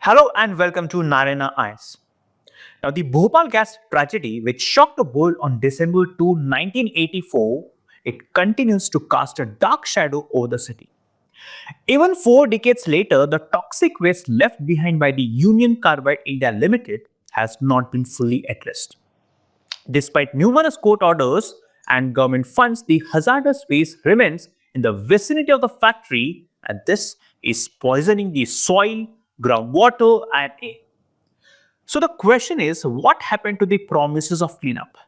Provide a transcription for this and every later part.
Hello and welcome to Narayana Eyes. Now, the Bhopal Gas Tragedy, which shocked the world on December 2, 1984, it continues to cast a dark shadow over the city. Even 4 decades later, the toxic waste left behind by the Union Carbide India Limited has not been fully addressed. Despite numerous court orders and government funds, the hazardous waste remains in the vicinity of the factory, and this is poisoning the soil, groundwater, and air. So the question is, what happened to the promises of cleanup?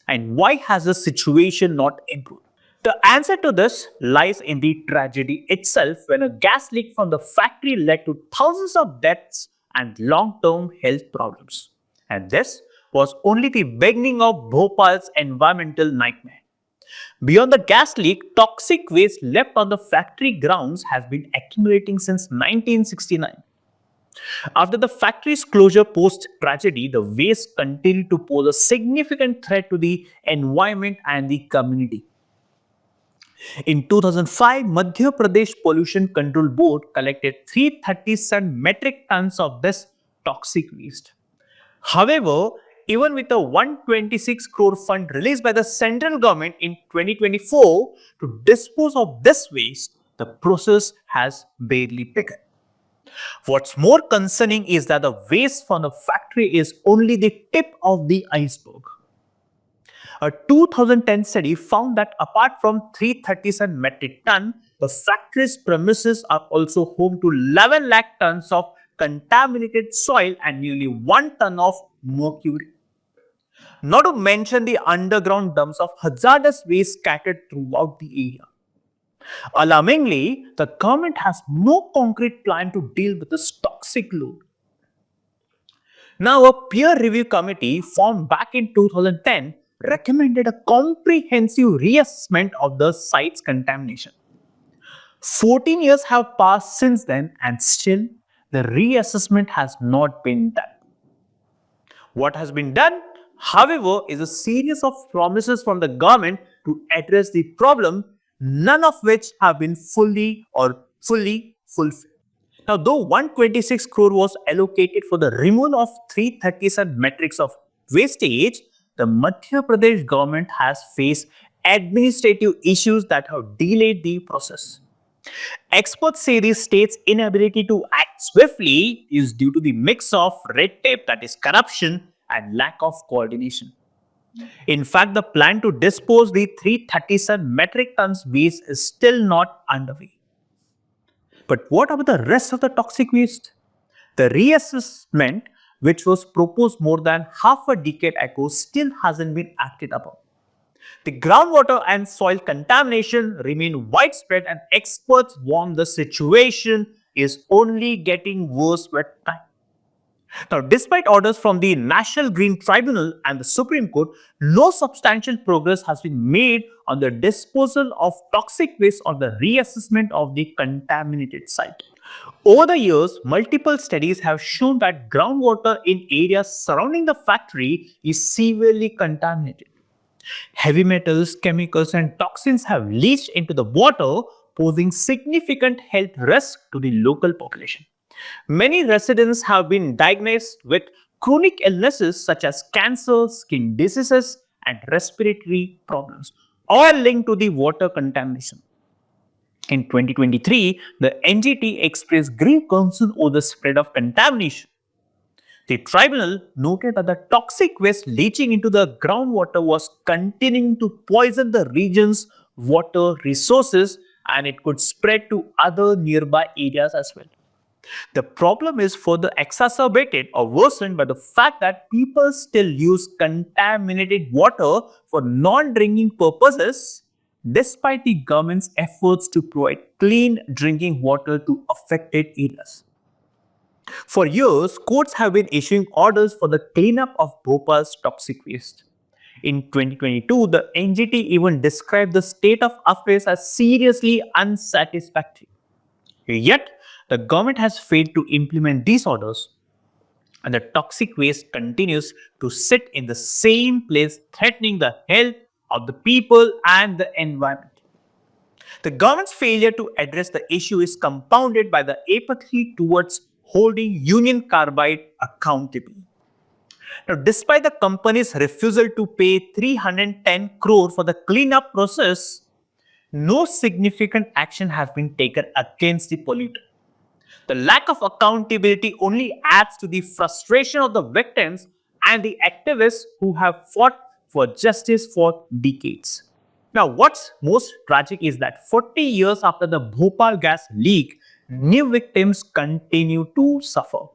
And why has the situation not improved? The answer to this lies in the tragedy itself when a gas leak from the factory led to thousands of deaths and long-term health problems. And this was only the beginning of Bhopal's environmental nightmare. Beyond the gas leak, toxic waste left on the factory grounds has been accumulating since 1969. After the factory's closure post tragedy, the waste continued to pose a significant threat to the environment and the community. In 2005, Madhya Pradesh Pollution Control Board collected 337 metric tons of this toxic waste. However, even with a 126 crore fund released by the central government in 2024 to dispose of this waste, the process has barely begun. What's more concerning is that the waste from the factory is only the tip of the iceberg. A 2010 study found that apart from 337 metric ton, the factory's premises are also home to 11 lakh tons of contaminated soil and nearly 1 ton of mercury. Not to mention the underground dumps of hazardous waste scattered throughout the area. Alarmingly, the government has no concrete plan to deal with this toxic load. Now, a peer review committee formed back in 2010 recommended a comprehensive reassessment of the site's contamination. 14 years have passed since then, and still the reassessment has not been done. What has been done, however, is a series of promises from the government to address the problem, none of which have been fully fulfilled. Now, though 126 crore was allocated for the removal of 337 metrics of wastage, the Madhya Pradesh government has faced administrative issues that have delayed the process. Experts say the state's inability to act swiftly is due to the mix of red tape, that is corruption, and lack of coordination. In fact, the plan to dispose the 337 metric tons waste is still not underway. But what about the rest of the toxic waste? The reassessment, which was proposed more than half a decade ago, still hasn't been acted upon. The groundwater and soil contamination remain widespread, and experts warn the situation is only getting worse with time. Now, despite orders from the National Green Tribunal and the Supreme Court, no substantial progress has been made on the disposal of toxic waste or the reassessment of the contaminated site. Over the years, multiple studies have shown that groundwater in areas surrounding the factory is severely contaminated. Heavy metals, chemicals, and toxins have leached into the water, posing significant health risks to the local population. Many residents have been diagnosed with chronic illnesses such as cancer, skin diseases, and respiratory problems, all linked to the water contamination. In 2023, the NGT expressed grave concern over the spread of contamination. The tribunal noted that the toxic waste leaching into the groundwater was continuing to poison the region's water resources, and it could spread to other nearby areas as well. The problem is further exacerbated or worsened by the fact that people still use contaminated water for non-drinking purposes despite the government's efforts to provide clean drinking water to affected areas. For years, courts have been issuing orders for the cleanup of Bhopal's toxic waste. In 2022, the NGT even described the state of affairs as seriously unsatisfactory. Yet, the government has failed to implement these orders, and the toxic waste continues to sit in the same place, threatening the health of the people and the environment. The government's failure to address the issue is compounded by the apathy towards holding Union Carbide accountable. Now, despite the company's refusal to pay 310 crore for the cleanup process, no significant action has been taken against the polluter. The lack of accountability only adds to the frustration of the victims and the activists who have fought for justice for decades. Now, what's most tragic is that 40 years after the Bhopal gas leak, new victims continue to suffer.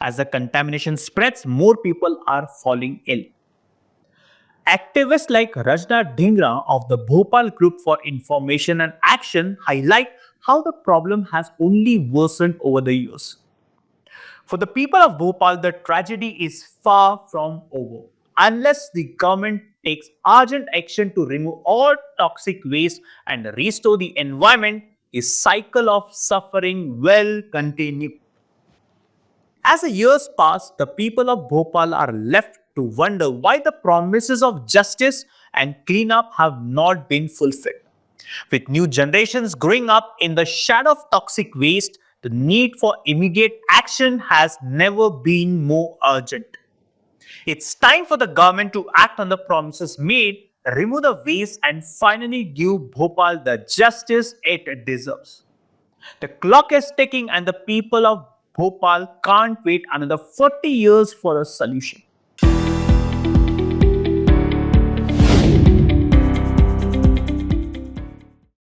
As the contamination spreads, more people are falling ill. Activists like Rajna Dhingra of the Bhopal Group for Information and Action highlight how the problem has only worsened over the years. For the people of Bhopal, the tragedy is far from over. Unless the government takes urgent action to remove all toxic waste and restore the environment, a cycle of suffering will continue. As the years pass, the people of Bhopal are left to wonder why the promises of justice and cleanup have not been fulfilled. With new generations growing up in the shadow of toxic waste, the need for immediate action has never been more urgent. It's time for the government to act on the promises made, remove the waste, and finally give Bhopal the justice it deserves. The clock is ticking, and the people of Bhopal can't wait another 40 years for a solution.